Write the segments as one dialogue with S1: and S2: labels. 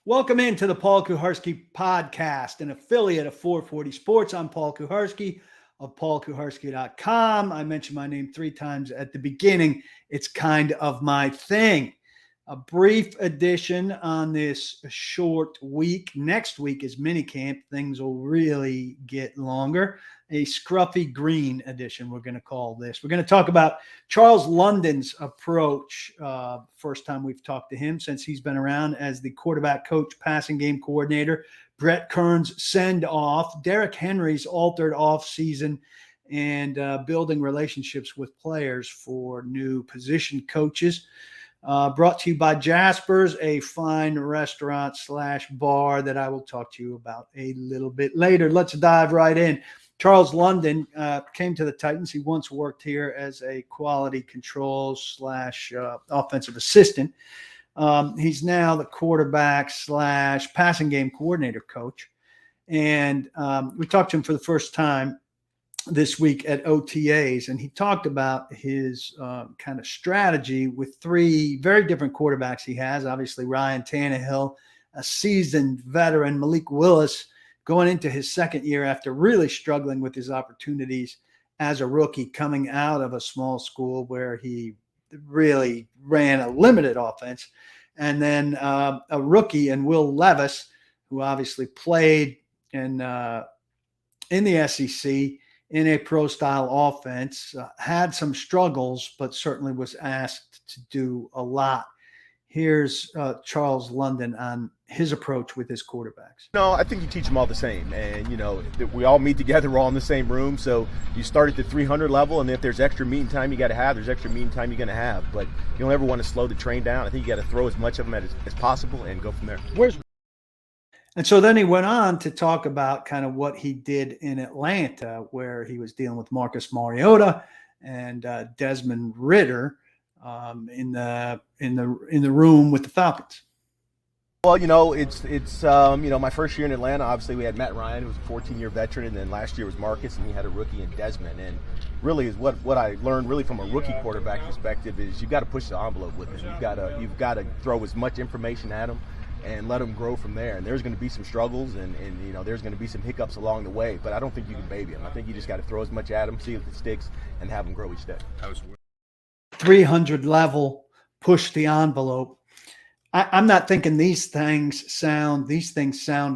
S1: Welcome into the Paul Kuharsky podcast, an affiliate of 440 Sports. I'm Paul Kuharsky of paulkuharsky.com. I mentioned my name 3 times at the beginning. It's kind of my thing. A brief edition on this short week. Next week is minicamp. Things will really get longer. A scruffy green edition, we're going to call this. We're going to talk about Charles London's approach. First time we've talked to him since he's been around as the quarterback coach, passing game coordinator. Brett Kern's send-off. Derrick Henry's altered offseason and building relationships with players for new position coaches. Brought to you by Jaspers, a fine restaurant / bar that I will talk to you about a little bit later. Let's dive right in. Charles London came to the Titans. He once worked here as a quality control / offensive assistant. He's now the quarterback / passing game coordinator coach. And we talked to him for the first time this week at OTAs, and he talked about his kind of strategy with 3 very different quarterbacks he has. Obviously, Ryan Tannehill, a seasoned veteran, Malik Willis, going into his second year after really struggling with his opportunities as a rookie, coming out of a small school where he really ran a limited offense. And then a rookie in Will Levis, who obviously played in the SEC in a pro-style offense, had some struggles, but certainly was asked to do a lot. Here's Charles London on his approach with his quarterbacks.
S2: No, I think you teach them all the same. And, we all meet together. We're all in the same room. So you start at the 300 level, and if there's extra meeting time you got to have, there's extra meeting time you're going to have. But you don't ever want to slow the train down. I think you got to throw as much of them as possible and go from there.
S1: And so then he went on to talk about kind of what he did in Atlanta, where he was dealing with Marcus Mariota and Desmond Ridder in the room with the Falcons.
S2: Well, it's my first year in Atlanta. Obviously, we had Matt Ryan, who was a 14-year veteran, and then last year was Marcus, and we had a rookie in Desmond. And really, is what I learned really from a rookie quarterback perspective is you've got to push the envelope with him. You've got to throw as much information at him and let them grow from there. And there's going to be some struggles and there's going to be some hiccups along the way, but I don't think you can baby them. I think you just got to throw as much at them, see if it sticks, and have them grow each day.
S1: 300 level, push the envelope. I'm not thinking these things sound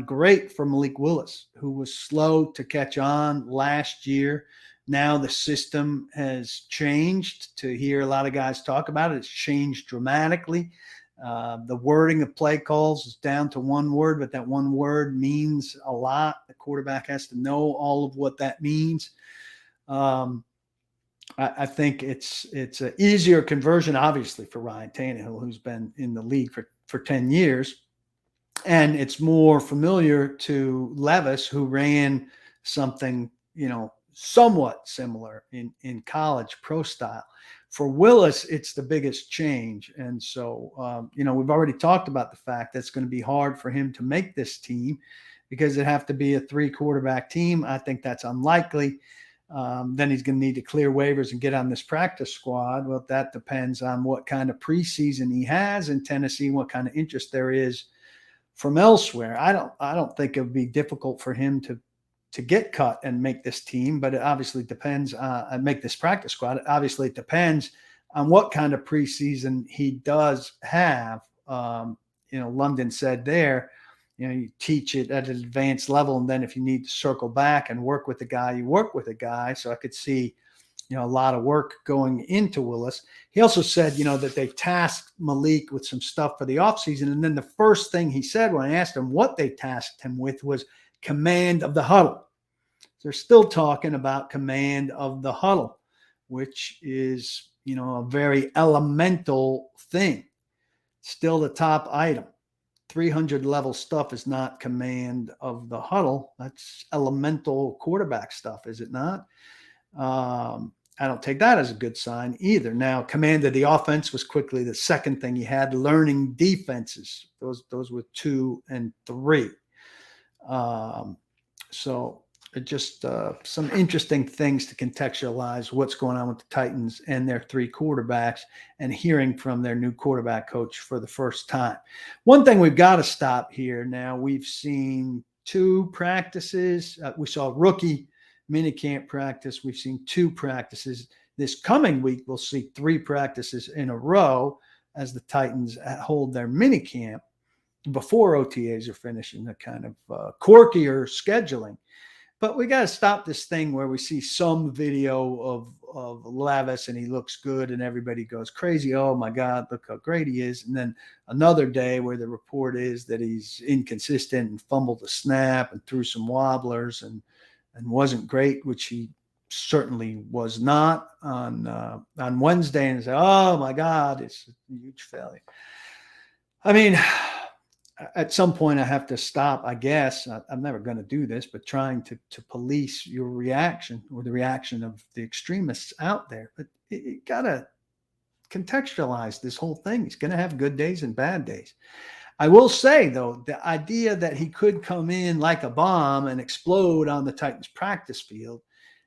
S1: great for Malik Willis, who was slow to catch on last year. Now the system has changed. To hear a lot of guys talk about it, it's changed dramatically. The wording of play calls is down to one word, but that one word means a lot. The quarterback has to know all of what that means. I think it's an easier conversion, obviously, for Ryan Tannehill, who's been in the league for 10 years. And it's more familiar to Levis, who ran something, somewhat similar in college pro style. For Willis, it's the biggest change. And so, we've already talked about the fact that it's going to be hard for him to make this team because it'd have to be a 3-quarterback team. I think that's unlikely. Then he's going to need to clear waivers and get on this practice squad. Well, that depends on what kind of preseason he has in Tennessee, what kind of interest there is from elsewhere. I don't think it would be difficult for him to get cut and make this team, but it obviously depends on make this practice squad. Obviously, it depends on what kind of preseason he does have. London said there, you teach it at an advanced level, and then if you need to circle back and work with the guy, you work with a guy. So I could see, a lot of work going into Willis. He also said, that they tasked Malik with some stuff for the offseason. And then the first thing he said when I asked him what they tasked him with was command of the huddle. They're still talking about command of the huddle, which is, a very elemental thing. Still the top item. 300 level stuff is not command of the huddle. That's elemental quarterback stuff, is it not? I don't take that as a good sign either. Now, command of the offense was quickly the second thing he had. Learning defenses, those were 2 and 3. So just some interesting things to contextualize what's going on with the Titans and their three quarterbacks, and hearing from their new quarterback coach for the first time. One thing we've got to stop here now, we've seen 2 practices. We saw rookie minicamp practice. We've seen 2 practices. This coming week, we'll see 3 practices in a row as the Titans hold their minicamp before OTAs are finishing, the kind of quirkier scheduling. But we got to stop this thing where we see some video of Levis and he looks good and everybody goes crazy. Oh my God, look how great he is. And then another day where the report is that he's inconsistent and fumbled a snap and threw some wobblers and wasn't great, which he certainly was not on Wednesday. And say, oh my God, it's a huge failure. I mean, at some point I have to stop, I guess. I'm never going to do this, but trying to police your reaction or the reaction of the extremists out there. But you got to contextualize this whole thing. He's going to have good days and bad days. I will say, though, the idea that he could come in like a bomb and explode on the Titans practice field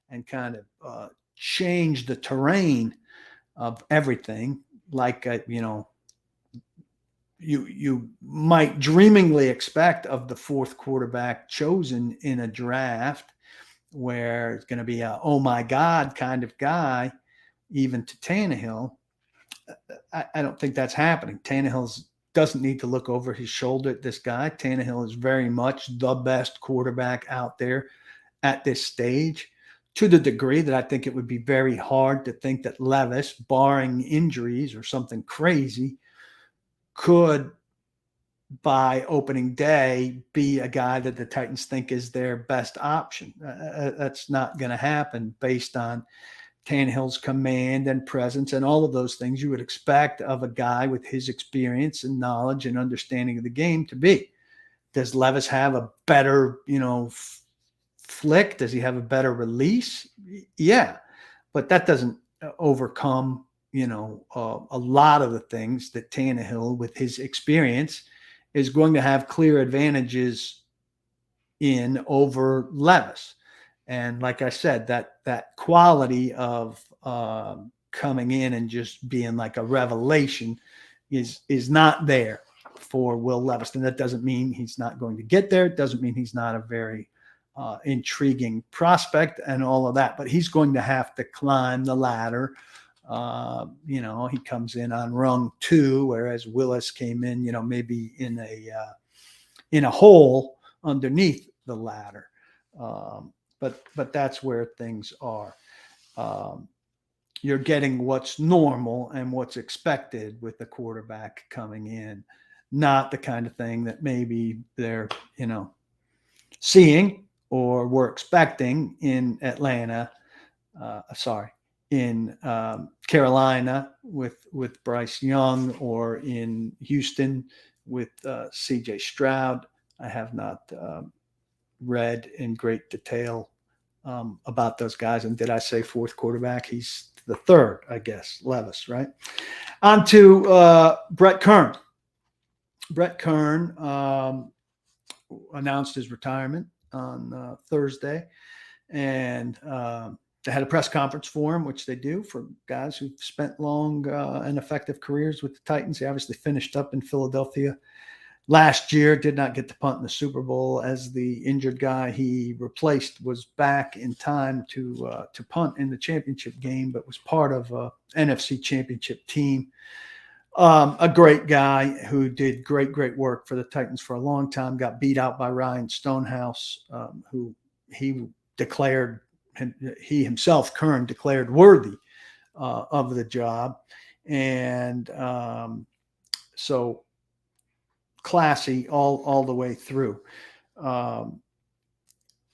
S1: and kind of change the terrain of everything, like, you might dreamingly expect of the 4th quarterback chosen in a draft, where it's going to be a oh my God kind of guy, even to Tannehill. I don't think that's happening. Tannehill doesn't need to look over his shoulder at this guy. Tannehill is very much the best quarterback out there at this stage, to the degree that I think it would be very hard to think that Levis, barring injuries or something crazy, could by opening day be a guy that the Titans think is their best option. That's not going to happen based on Tannehill's command and presence and all of those things you would expect of a guy with his experience and knowledge and understanding of the game to be. Does Levis have a better, flick? Does he have a better release? Yeah, but that doesn't overcome a lot of the things that Tannehill, with his experience, is going to have clear advantages in over Levis. And like I said, that quality of coming in and just being like a revelation is not there for Will Levis. And that doesn't mean he's not going to get there. It doesn't mean he's not a very intriguing prospect and all of that. But he's going to have to climb the ladder. He comes in on rung 2, whereas Willis came in, maybe in a hole underneath the ladder. But that's where things are. You're getting what's normal and what's expected with the quarterback coming in, not the kind of thing that maybe they're, seeing or were expecting in Atlanta. In Carolina with Bryce Young, or in Houston with C.J. Stroud. I have not read in great detail about those guys. And did I say 4th quarterback? He's the 3rd, I guess, Levis, right? On to Brett Kern. Brett Kern announced his retirement on Thursday, and they had a press conference for him, which they do for guys who've spent long and effective careers with the Titans. He obviously finished up in Philadelphia last year, did not get to punt in the Super Bowl, as the injured guy he replaced was back in time to punt in the championship game, but was part of a NFC championship team. A great guy who did great work for the Titans for a long time, got beat out by Ryan Stonehouse, who he himself, Kern, declared worthy of the job. And so classy all the way through.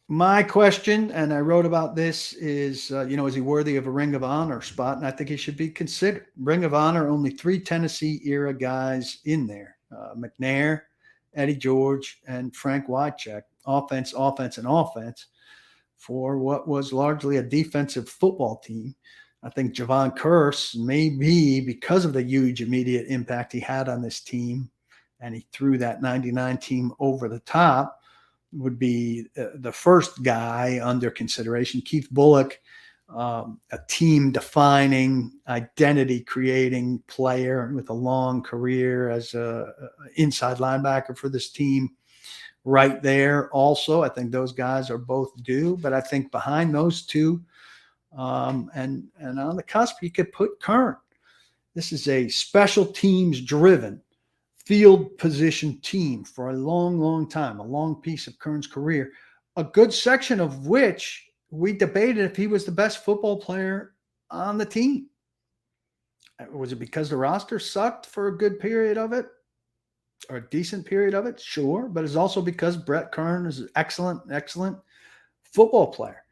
S1: My question, and I wrote about this, is, is he worthy of a Ring of Honor spot? And I think he should be considered. Ring of Honor, only 3 Tennessee-era guys in there. McNair, Eddie George, and Frank Wycheck. Offense, and offense for what was largely a defensive football team. I think Javon Curse, maybe because of the huge immediate impact he had on this team, and he threw that 99 team over the top, would be the first guy under consideration. Keith Bullock, a team-defining, identity-creating player with a long career as a inside linebacker for this team. Right there also, I think those guys are both due, but I think behind those two and on the cusp, you could put Kern. This is a special teams driven field position team for a long, long time, a long piece of Kern's career, a good section of which we debated if he was the best football player on the team. Was it because the roster sucked for a good period of it? Or a decent period of it, sure, but it's also because Brett Kern is an excellent football player.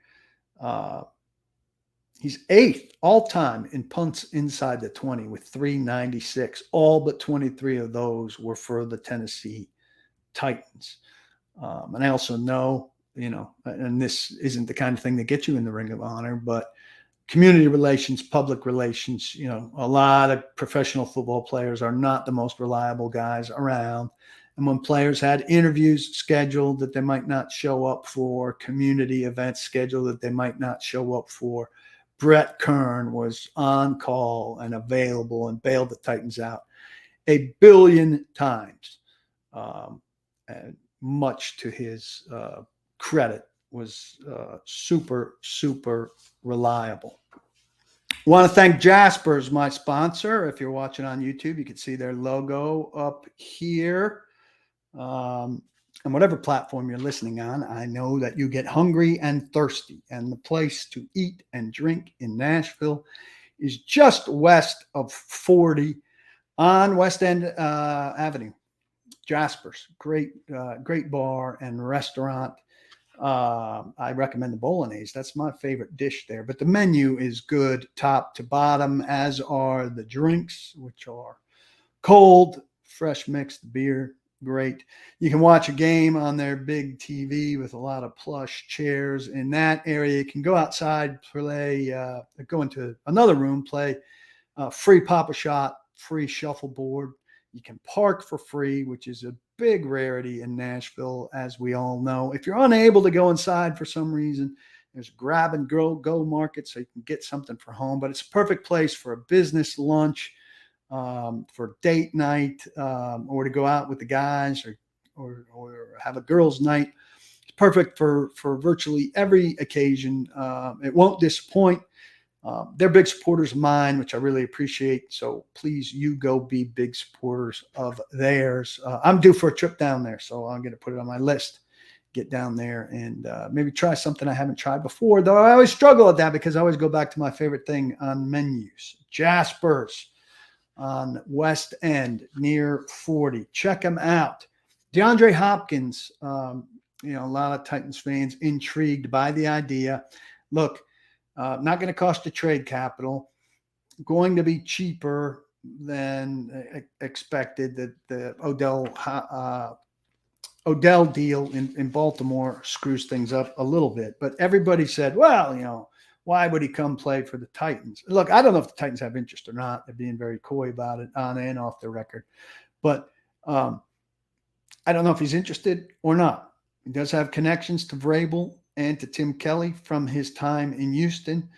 S1: He's 8th all-time in punts inside the 20 with 396. All but 23 of those were for the Tennessee Titans. And I also know, and this isn't the kind of thing that gets you in the Ring of Honor, but community relations, public relations, a lot of professional football players are not the most reliable guys around. And when players had interviews scheduled that they might not show up for, community events scheduled that they might not show up for, Brett Kern was on call and available and bailed the Titans out a billion times. And much to his credit, was super, super reliable. I want to thank Jaspers, my sponsor. If you're watching on YouTube, you can see their logo up here. And whatever platform you're listening on, I know that you get hungry and thirsty. And the place to eat and drink in Nashville is just west of 40 on West End Avenue. Jaspers, great bar and restaurant. I recommend the bolognese. That's my favorite dish there. But the menu is good top to bottom, as are the drinks, which are cold, fresh mixed beer. Great. You can watch a game on their big TV with a lot of plush chairs in that area. You can go outside, play, go into another room, play free Pop-A-Shot, free shuffleboard. You can park for free, which is a big rarity in Nashville, as we all know. If you're unable to go inside for some reason, there's grab and go market, so you can get something for home. But it's a perfect place for a business lunch, for date night, or to go out with the guys, or have a girls' night. It's perfect for virtually every occasion. It won't disappoint. They're big supporters of mine, which I really appreciate. So please, you go be big supporters of theirs. I'm due for a trip down there, so I'm going to put it on my list. Get down there and maybe try something I haven't tried before, though I always struggle at that because I always go back to my favorite thing on menus. Jaspers on West End near 40. Check them out. DeAndre Hopkins, a lot of Titans fans intrigued by the idea. Look, not going to cost you trade capital, going to be cheaper than expected. That the Odell deal in Baltimore screws things up a little bit. But everybody said, well, why would he come play for the Titans? Look, I don't know if the Titans have interest or not. They're being very coy about it on and off the record. But I don't know if he's interested or not. He does have connections to Vrabel and to Tim Kelly from his time in Houston.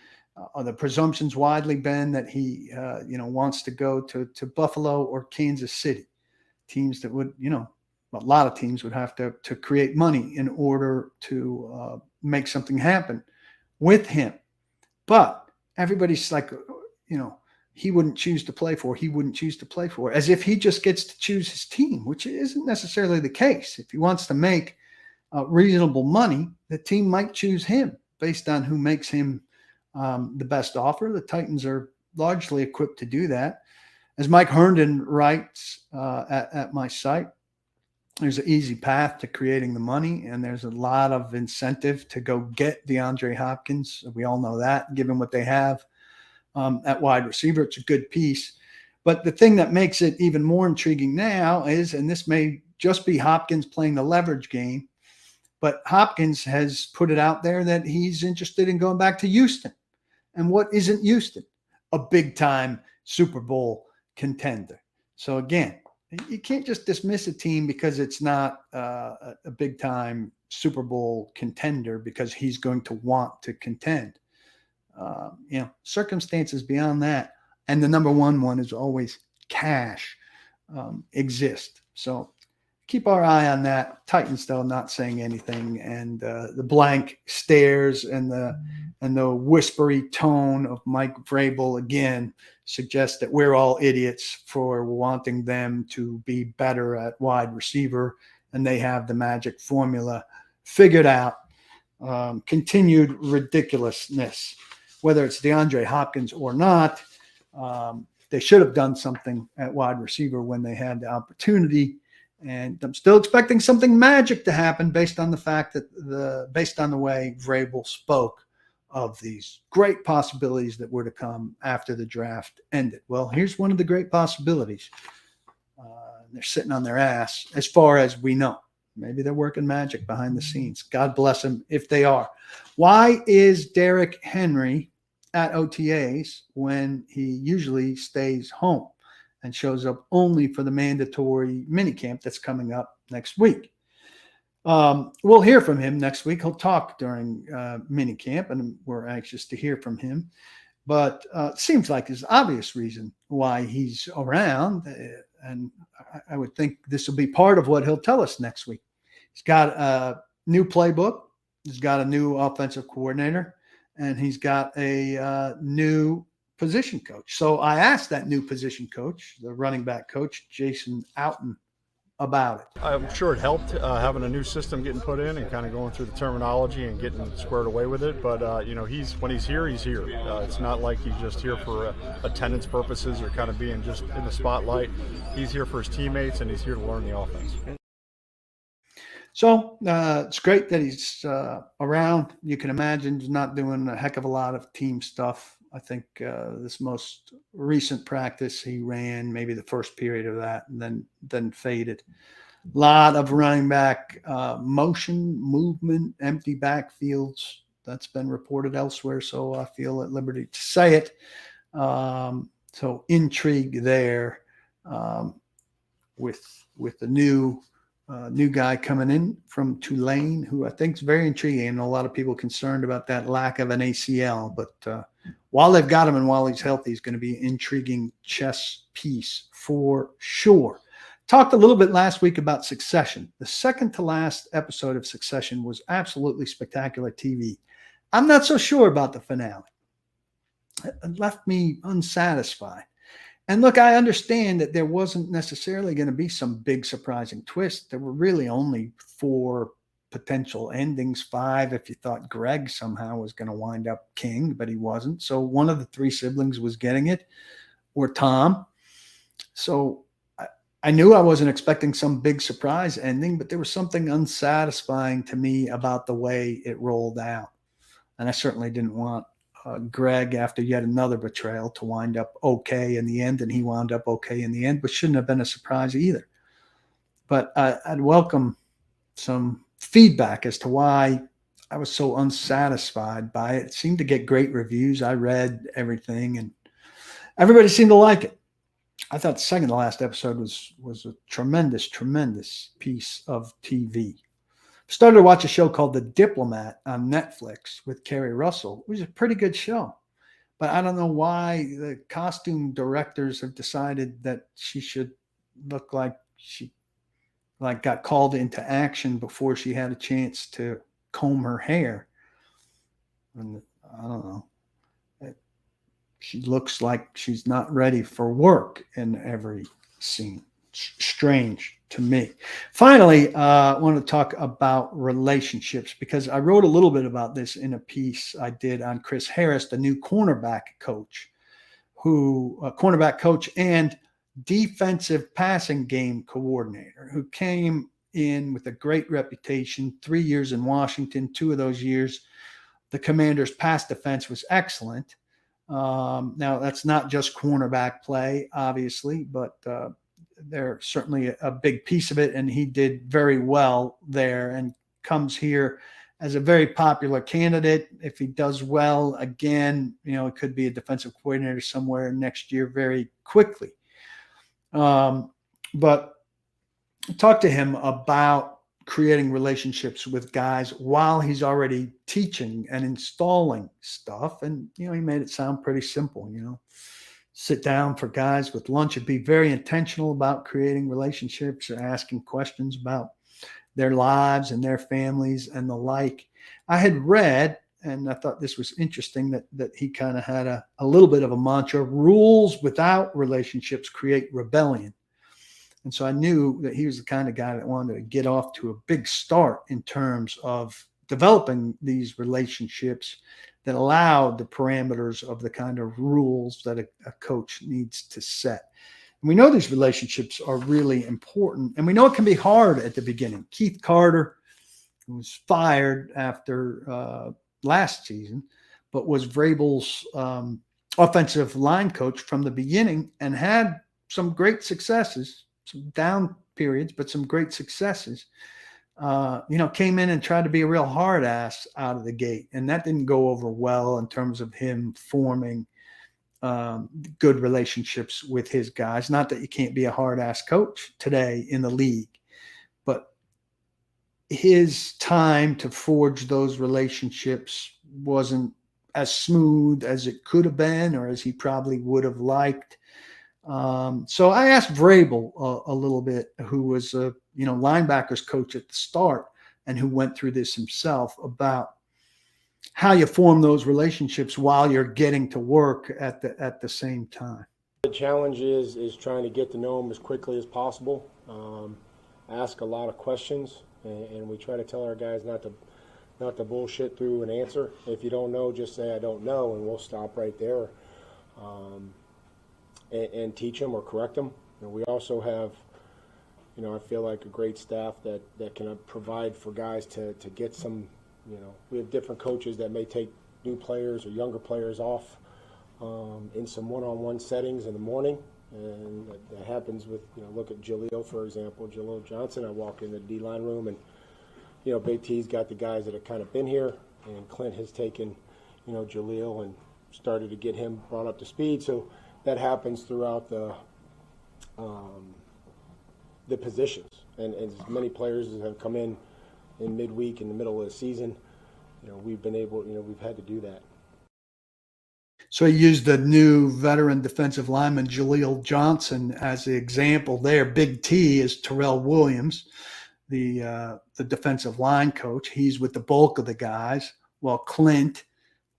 S1: The presumption's widely been that he, wants to go to Buffalo or Kansas City, teams that would, a lot of teams would have to create money in order to make something happen with him. But everybody's like, he wouldn't choose to play for. He wouldn't choose to play for, as if he just gets to choose his team, which isn't necessarily the case. If he wants to make reasonable money, the team might choose him based on who makes him the best offer. The Titans are largely equipped to do that. As Mike Herndon writes at my site, there's an easy path to creating the money, and there's a lot of incentive to go get DeAndre Hopkins. We all know that, given what they have at wide receiver. It's a good piece. But the thing that makes it even more intriguing now is, and this may just be Hopkins playing the leverage game, but Hopkins has put it out there that he's interested in going back to Houston. And what isn't Houston? A big-time Super Bowl contender. So again, You can't just dismiss a team because it's not a big-time Super Bowl contender because he's going to want to contend. Circumstances beyond that, and the number one is always cash, exist. So keep our eye on that. Titans, though, not saying anything, and the blank stares and the whispery tone of Mike Vrabel again suggests that we're all idiots for wanting them to be better at wide receiver, and they have the magic formula figured out. Continued ridiculousness, whether it's DeAndre Hopkins or not. They should have done something at wide receiver when they had the opportunity. And I'm still expecting something magic to happen based on the fact that based on the way Vrabel spoke of these great possibilities that were to come after the draft ended. Well, here's one of the great possibilities. They're sitting on their ass as far as we know. Maybe they're working magic behind the scenes. God bless them if they are. Why is Derrick Henry at OTAs when he usually stays home and shows up only for the mandatory minicamp that's coming up next week? We'll hear from him next week. He'll talk during minicamp, and we're anxious to hear from him. But it seems like there's obvious reason why he's around, and I would think this will be part of what he'll tell us next week. He's got a new playbook. He's got a new offensive coordinator, and he's got a new position coach. So I asked that new position coach, the running back coach, Jason Outen, about it.
S3: I'm sure it helped having a new system getting put in and kind of going through the terminology and getting squared away with it. But when he's here, he's here. It's not like he's just here for attendance purposes or kind of being just in the spotlight. He's here for his teammates, and he's here to learn the offense.
S1: So it's great that he's around. You can imagine he's not doing a heck of a lot of team stuff. I think this most recent practice he ran maybe the first period of that and then faded. A lot of running back motion, movement, empty backfields. That's been reported elsewhere, so I feel at liberty to say it. So intrigue there with the new guy coming in from Tulane, who I think is very intriguing. And a lot of people concerned about that lack of an ACL. But while they've got him and while he's healthy, he's going to be an intriguing chess piece for sure. Talked a little bit last week about Succession. The second to last episode of Succession was absolutely spectacular TV. I'm not so sure about the finale. It left me unsatisfied. And look, I understand that there wasn't necessarily going to be some big surprising twist. There were really only 4 potential endings, 5 if you thought Greg somehow was going to wind up king, but he wasn't. So one of the 3 siblings was getting it, or Tom. So I knew I wasn't expecting some big surprise ending, but there was something unsatisfying to me about the way it rolled out. And I certainly didn't want Greg, after yet another betrayal, to wind up okay in the end, and he wound up okay in the end, but shouldn't have been a surprise either. But I'd welcome some feedback as to why I was so unsatisfied by it. It seemed to get great reviews. I read everything, and everybody seemed to like it. I thought the second to last episode was a tremendous, tremendous piece of TV. Started to watch a show called The Diplomat on Netflix with Kerry Russell. It was a pretty good show. But I don't know why the costume directors have decided that she should look like she got called into action before she had a chance to comb her hair. And I don't know. She looks like she's not ready for work in every scene. Strange to me. Finally, I want to talk about relationships, because I wrote a little bit about this in a piece I did on Chris Harris, the new cornerback coach and defensive passing game coordinator, who came in with a great reputation, 3 years in Washington. 2 of those years, the Commanders' pass defense was excellent. Now, that's not just cornerback play, obviously, but they're certainly a big piece of it, and he did very well there and comes here as a very popular candidate. If he does well again, it could be a defensive coordinator somewhere next year very quickly. But talk to him about creating relationships with guys while he's already teaching and installing stuff. And, he made it sound pretty simple, sit down for guys with lunch and be very intentional about creating relationships or asking questions about their lives and their families and the like. I had read, and I thought this was interesting, that he kind of had a little bit of a mantra: rules without relationships create rebellion. And so I knew that he was the kind of guy that wanted to get off to a big start in terms of developing these relationships that allowed the parameters of the kind of rules that a coach needs to set. And we know these relationships are really important, and we know it can be hard at the beginning. Keith Carter, who was fired after last season, but was Vrabel's offensive line coach from the beginning and had some great successes, some down periods, but some great successes. Came in and tried to be a real hard ass out of the gate. And that didn't go over well in terms of him forming good relationships with his guys. Not that you can't be a hard ass coach today in the league, but his time to forge those relationships wasn't as smooth as it could have been, or as he probably would have liked. So I asked Vrabel a little bit, who was a linebackers coach at the start and who went through this himself, about how you form those relationships while you're getting to work at the same time.
S4: The challenge is trying to get to know them as quickly as possible. Ask a lot of questions, and we try to tell our guys not to bullshit through an answer. If you don't know, just say I don't know, and we'll stop right there. And teach them or correct them. We also have, I feel like a great staff that can provide for guys to get some, we have different coaches that may take new players or younger players off in some one-on-one settings in the morning. And that happens with, look at Jaleel, for example, Jaleel Johnson. I walk in the D-line room and, Big T's got the guys that have kind of been here, and Clint has taken, Jaleel and started to get him brought up to speed. So that happens throughout the positions, and as many players as have come in midweek in the middle of the season, we've been able, we've had to do that.
S1: So he used the new veteran defensive lineman Jaleel Johnson as the example there. Big T is Terrell Williams, the defensive line coach. He's with the bulk of the guys, while Clinton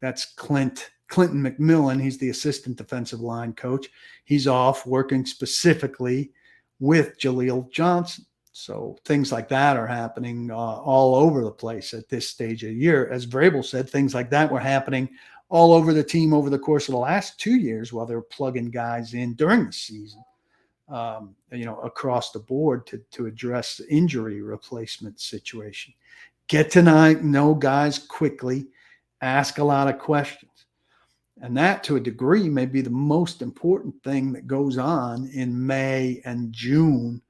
S1: McMillan, he's the assistant defensive line coach. He's off working specifically with Jaleel Johnson. So things like that are happening all over the place at this stage of the year. As Vrabel said, things like that were happening all over the team over the course of the last 2 years while they were plugging guys in during the season, across the board to address the injury replacement situation. Get to know guys quickly, ask a lot of questions. And that, to a degree, may be the most important thing that goes on in May and June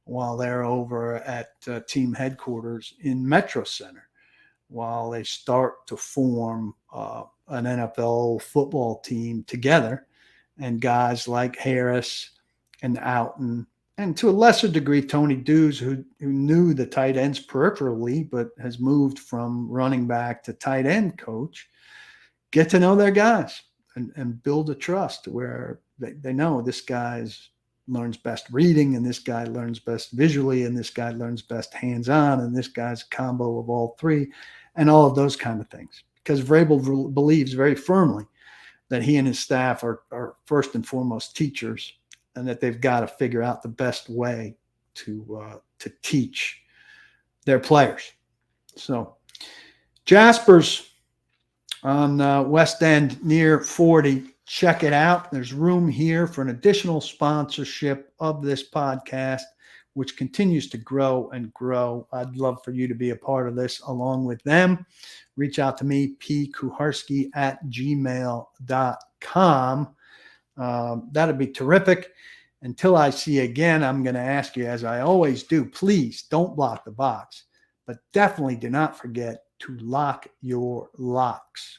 S1: while they're over at team headquarters in Metro Center, while they start to form an NFL football team together, and guys like Harris and Outten, and to a lesser degree, Tony Dews, who knew the tight ends peripherally, but has moved from running back to tight end coach, get to know their guys and build a trust where they know this guy learns best reading, and this guy learns best visually, and this guy learns best hands-on, and this guy's a combo of all three, and all of those kind of things. Because Vrabel believes very firmly that he and his staff are first and foremost teachers, and that they've got to figure out the best way to teach their players. So Jaspers on West End near 40. Check it out. There's room here for an additional sponsorship of this podcast, which continues to grow and grow. I'd love for you to be a part of this along with them. Reach out to me, pkuharski@gmail.com. That'd be terrific. Until I see you again, I'm going to ask you, as I always do, please don't block the box, but definitely do not forget to lock your locks.